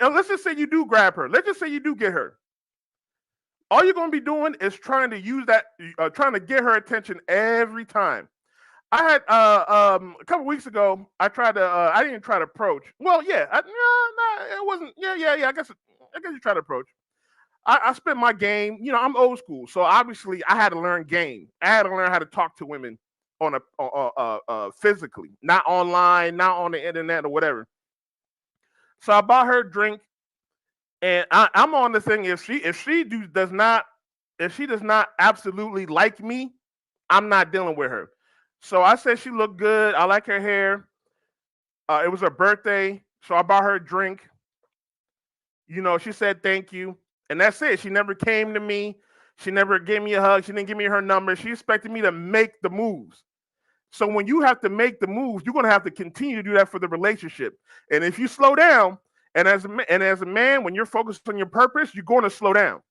let's just say you do grab her. Let's just say you do get her. All you're going to be doing is trying to use that, trying to get her attention every time. I had a couple weeks ago. I tried to. I didn't try to approach. Well, yeah, no, it wasn't. Yeah. I guess you try to approach. I spent my game. I'm old school, so obviously I had to learn game. I had to learn how to talk to women on a physically, not online, not on the internet or whatever. So I bought her a drink, and I'm on the thing. If she does not absolutely like me, I'm not dealing with her. So I said she looked good. I like her hair. It was her birthday, so I bought her a drink. She said thank you, and that's it. She never came to me. She never gave me a hug. She didn't give me her number. She expected me to make the moves. So when you have to make the moves, you're gonna have to continue to do that for the relationship. And if you slow down, and as a man, when you're focused on your purpose, you're going to slow down.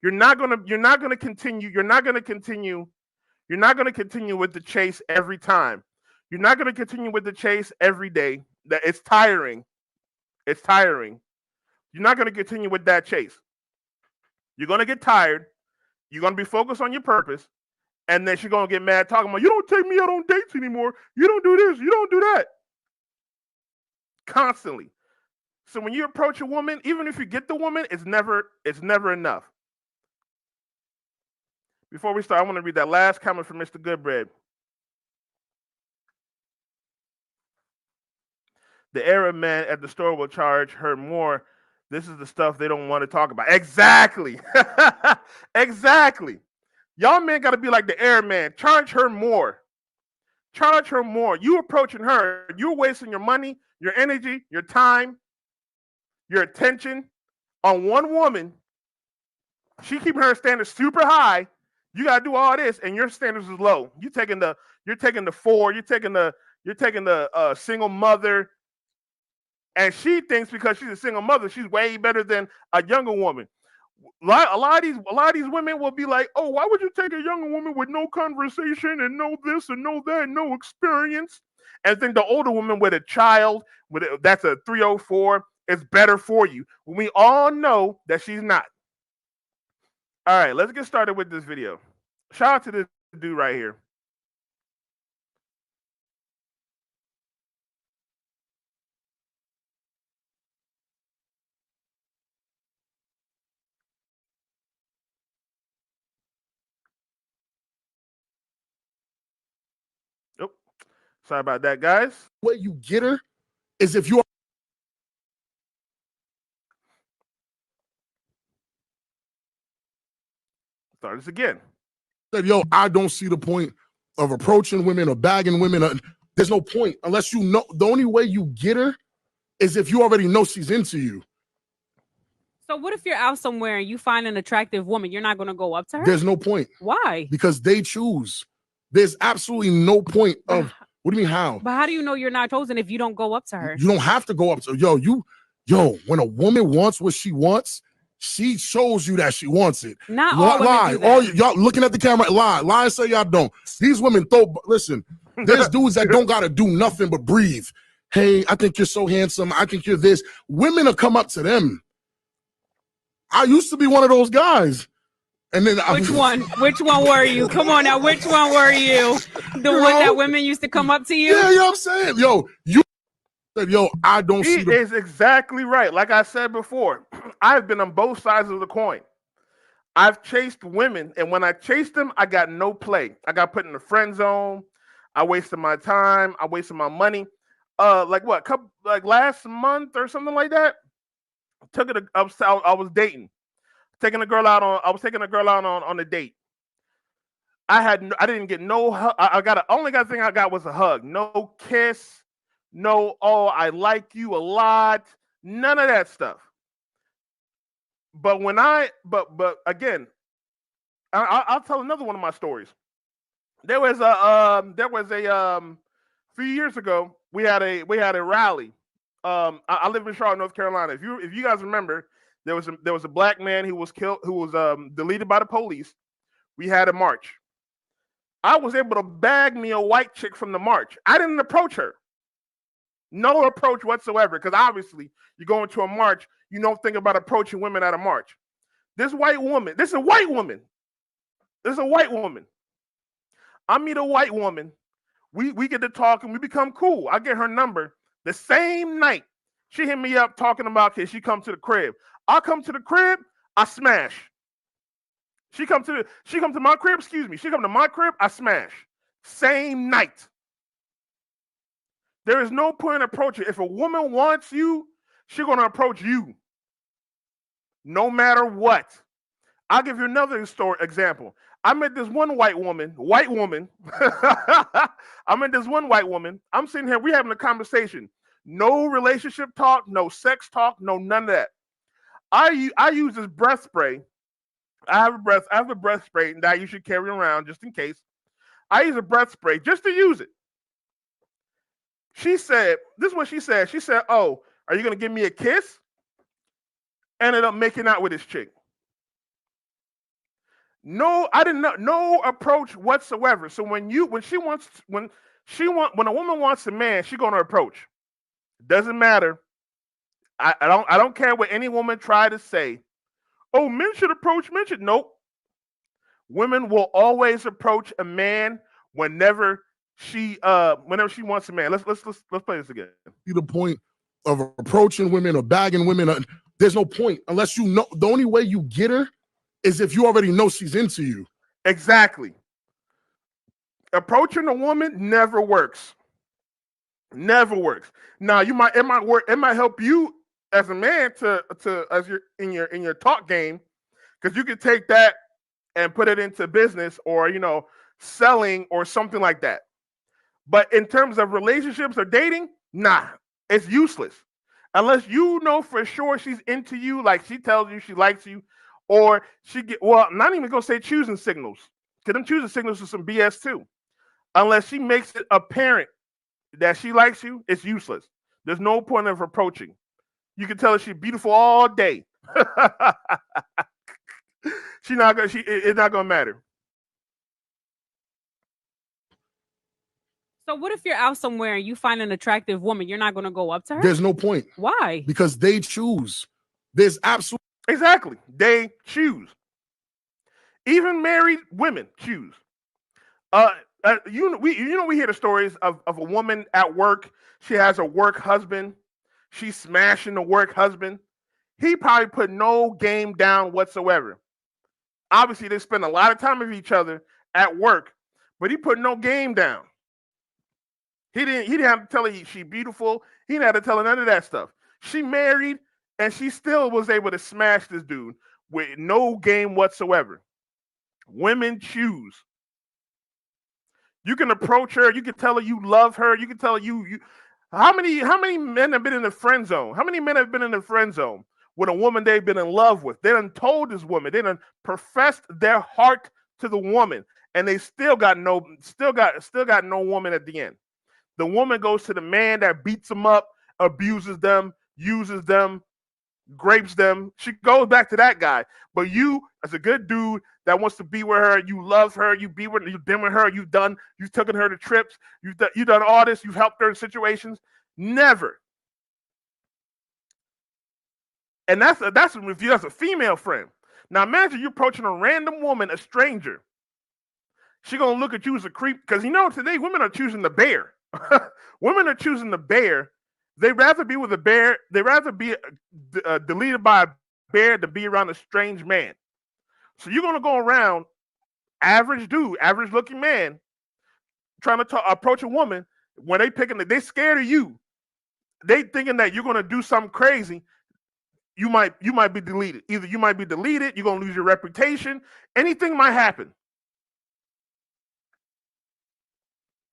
You're not gonna continue. You're not gonna continue with the chase every time. You're not gonna continue with the chase every day. That it's tiring. It's tiring. You're not gonna continue with that chase. You're gonna get tired. You're gonna be focused on your purpose, and then she's gonna get mad talking about you don't take me out on dates anymore. You don't do this. You don't do that. Constantly. So when you approach a woman, even if you get the woman, it's never enough. Before we start, I want to read that last comment from Mr. Goodbread. The Arab man at the store will charge her more. This is the stuff they don't want to talk about. Exactly. Exactly. Y'all men got to be like the Arab man. Charge her more. Charge her more. You approaching her, you're wasting your money, your energy, your time, your attention on one woman. She keeping her standards super high. You gotta do all this, and your standards is low. You're taking the four. You're taking the single mother, and she thinks because she's a single mother, she's way better than a younger woman. A lot of these women will be like, "Oh, why would you take a younger woman with no conversation and no this and no that, and no experience?" And think the older woman with a child that's a 304 is better for you. When we all know that she's not. All right, let's get started with this video. Shout out to this dude right here. Oh, sorry about that, guys. Way you get her is if you Start this again. said, yo, I don't see the point of approaching women or bagging women. There's no point unless you know. The only way you get her is if you already know she's into you. So what if you're out somewhere and you find an attractive woman? You're not going to go up to her? There's no point Why? because they choose. There's absolutely no point of. What do you mean how? But how do you know you're not chosen if you don't go up to her? You don't have to go up to when a woman wants what she wants, she shows you that she wants it. Not all women do that. All y'all looking at the camera, lie and say y'all don't. These women listen, there's dudes that don't gotta do nothing but breathe. Hey, I think you're so handsome. I think you're this. Women will come up to them. I used to be one of those guys. And then Which one? Which one were you? Come on now. Which one were you? The one that women used to come up to you? Yeah, you know what I'm saying? You said, I don't see He is exactly right. Like I said before, I've been on both sides of the coin. I've chased women, and when I chased them, I got no play. I got put in the friend zone. I wasted my time. I wasted my money. Like what? Like last month or something like that. I was dating. I was taking a girl out on a date. I didn't get no hug. Only thing I got was a hug. No kiss. No, oh, I like you a lot. None of that stuff. But but again, I'll tell another one of my stories. There was a few years ago we had a rally. I live in Charlotte, North Carolina. If you guys remember, there was a black man who was killed, who was deleted by the police. We had a march. I was able to bag me a white chick from the march. I didn't approach her. No approach whatsoever. Because obviously, you go into a march, you don't think about approaching women at a march. This white woman, this is a white woman. This is a white woman. I meet a white woman. We get to talk and we become cool. I get her number the same night. She hit me up talking about can she come to the crib. I come to the crib, I smash. She come to my crib, excuse me. She come to my crib, I smash. Same night. There is no point in approaching. If a woman wants you, she's gonna approach you. No matter what. I'll give you another story example. I met this one white woman. I met this one white woman. I'm sitting here, we having a conversation. No relationship talk, no sex talk, no none of that. I use this breath spray. I have a breath spray that you should carry around just in case. I use a breath spray just to use it. She said, this is what she said. She said, "Oh, are you gonna give me a kiss?" Ended up making out with this chick. No, I didn't know, no approach whatsoever. So when a woman wants a man, she's gonna approach. Doesn't matter. I don't care what any woman try to say. Oh, men should approach men should. Nope. Women will always approach a man whenever she wants a man. Let's play this again. See the point of approaching women or bagging women. There's no point unless you know. The only way you get her is if you already know she's into you. Exactly. Approaching a woman never works. Never works. Now it might work. It might help you as a man to as you're in your talk game because you can take that and put it into business or selling or something like that. But in terms of relationships or dating, nah, it's useless. Unless you know for sure she's into you, like she tells you she likes you, or I'm not even gonna say choosing signals, because them choosing signals is some BS too. Unless she makes it apparent that she likes you, it's useless. There's no point of approaching. You can tell her she's beautiful all day. It's not gonna matter. So what if you're out somewhere and you find an attractive woman? You're not going to go up to her? There's no point. Why? Because they choose. There's absolutely exactly. They choose. Even married women choose. We hear the stories of a woman at work. She has a work husband. She's smashing the work husband. He probably put no game down whatsoever. Obviously, they spend a lot of time with each other at work, but he put no game down. He didn't have to tell her she's beautiful. He didn't have to tell her none of that stuff. She married, and she still was able to smash this dude with no game whatsoever. Women choose. You can approach her. You can tell her you love her. You can tell her you. How many men have been in the friend zone? How many men have been in the friend zone with a woman they've been in love with? They done told this woman. They done professed their heart to the woman, and they still got no woman at the end. The woman goes to the man that beats them up, abuses them, uses them, grapes them. She goes back to that guy. But you, as a good dude that wants to be with her, you love her, you've been with her, you've taken her to trips, you've done all this, you've helped her in situations. Never. And that's a female friend. Now imagine you approaching a random woman, a stranger. She gonna look at you as a creep because today women are choosing the bear. Women are choosing the bear. They'd rather be with a bear. They'd rather be deleted by a bear than be around a strange man. So you're gonna go around, average dude, average looking man, trying to approach a woman. When they scared of you. They thinking that you're gonna do something crazy. You might be deleted. Either you might be deleted. You're gonna lose your reputation. Anything might happen.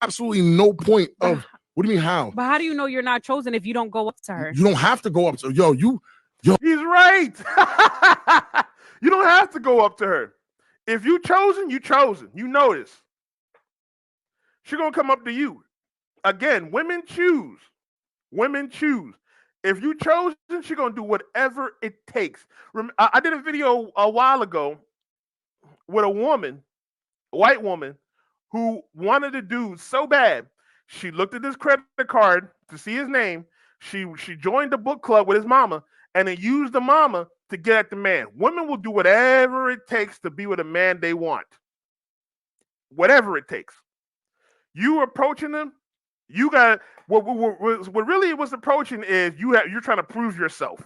Absolutely no point of. What do you mean how? But how do you know you're not chosen if you don't go up to her? You don't have to go up to yo. He's right. You don't have to go up to her. If you chosen, you chosen. You know this. She's gonna come up to you. Again, women choose. Women choose. If you chosen, she's gonna do whatever it takes. I did a video a while ago with a white woman, who wanted a dude so bad. She looked at this credit card to see his name. She joined the book club with his mama, and then used the mama to get at the man. Women will do whatever it takes to be with a man they want, whatever it takes. You approaching them, you got what really was approaching is you're trying to prove yourself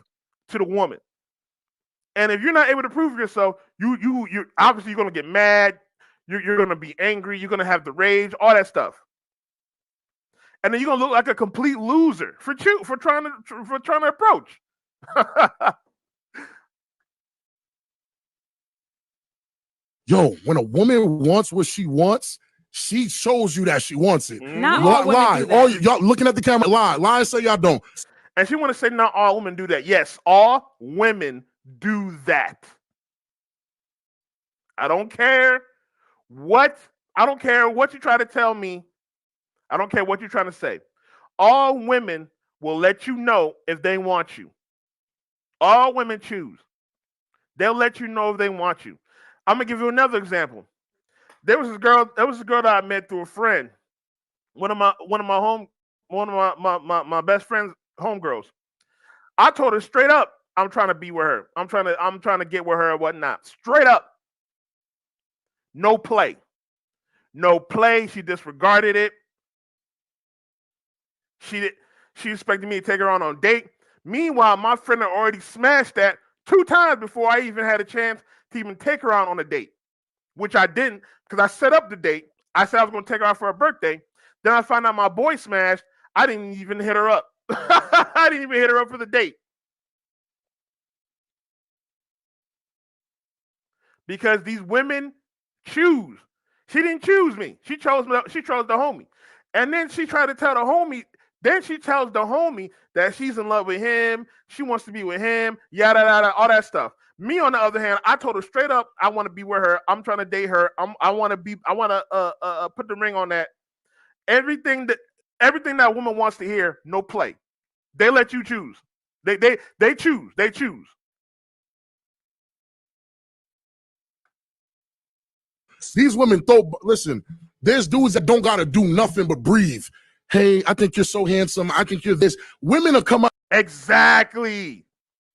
to the woman. And if you're not able to prove yourself, you obviously you're gonna get mad. You're gonna be angry. You're gonna have the rage, all that stuff, and then you're gonna look like a complete loser for trying to approach. Yo, when a woman wants what she wants, she shows you that she wants it. Not all women Lie. do that. All y'all looking at the camera, lie and say y'all don't. And she want to say not all women do that. Yes, all women do that. I don't care what I don't care what you try to tell me. I don't care what you're trying to say. All women will let you know if they want you. All women choose. They'll let you know if they want you. I'm gonna give you another example. There was a girl that I met through a friend. One of my best friend's homegirls. I told her straight up, I'm trying to be with her. I'm trying to get with her or whatnot. Straight up. No play. No play. She disregarded it. She did, she expected me to take her on a date. Meanwhile, my friend had already smashed that 2 times before I even had a chance to even take her out on a date, which I didn't because I set up the date. I said I was going to take her out for her birthday. Then I found out my boy smashed. I didn't even hit her up. I didn't even hit her up for the date because these women choose. She didn't choose me. She chose me. She chose the homie, and then she tried to tell the homie. Then she tells the homie that she's in love with him. She wants to be with him. Yada yada, all that stuff. Me, on the other hand, I told her straight up, I want to be with her. I'm trying to date her. I want to be. I want to put the ring on that. Everything that everything that woman wants to hear, no play. They let you choose. They choose. They choose. These women listen, there's dudes that don't gotta do nothing but breathe. Hey, I think you're so handsome. I think you're this. Women will come up. Exactly.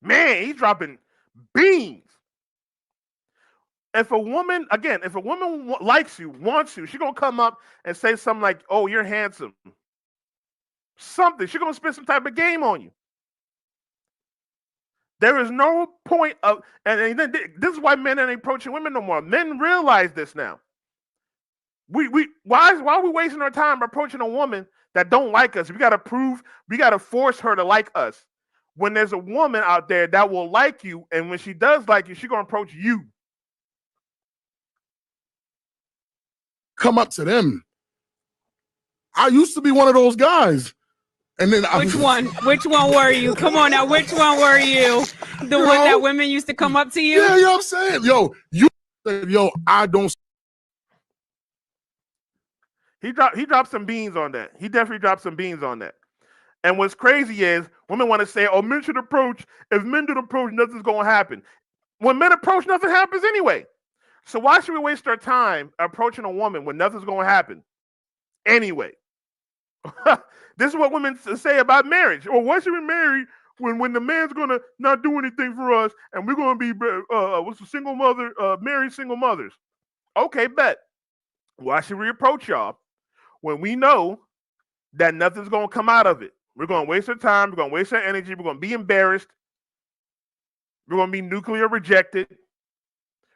Man, he's dropping beans. If a woman likes you, wants you, she's gonna come up and say something like, "Oh, you're handsome." Something. She's gonna spend some type of game on you. There is no point of, and then this is why men ain't approaching women no more. Men realize this now. Why are we wasting our time approaching a woman that don't like us? We gotta force her to like us. When there's a woman out there that will like you, and when she does like you, she's gonna approach you. Come up to them. I used to be one of those guys. And then Which one? Which one were you? Come on now. Which one were you? The one that women used to come up to you? Yeah, you know what I'm saying? I don't. He dropped some beans on that. He definitely dropped some beans on that. And what's crazy is women want to say, "Oh, men should approach. If men don't approach, nothing's gonna happen." When men approach, nothing happens anyway. So why should we waste our time approaching a woman when nothing's gonna happen anyway? This is what women say about marriage. Or why should we marry when the man's gonna not do anything for us and we're gonna be what's a single mother, married single mothers? Okay, bet. Why should we approach y'all when we know that nothing's gonna come out of it? We're gonna waste our time. We're gonna waste our energy. We're gonna be embarrassed. We're gonna be nuclear rejected.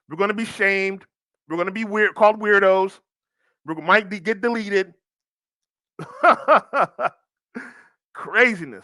We're gonna be shamed. We're gonna be called weirdos. Get deleted. Craziness.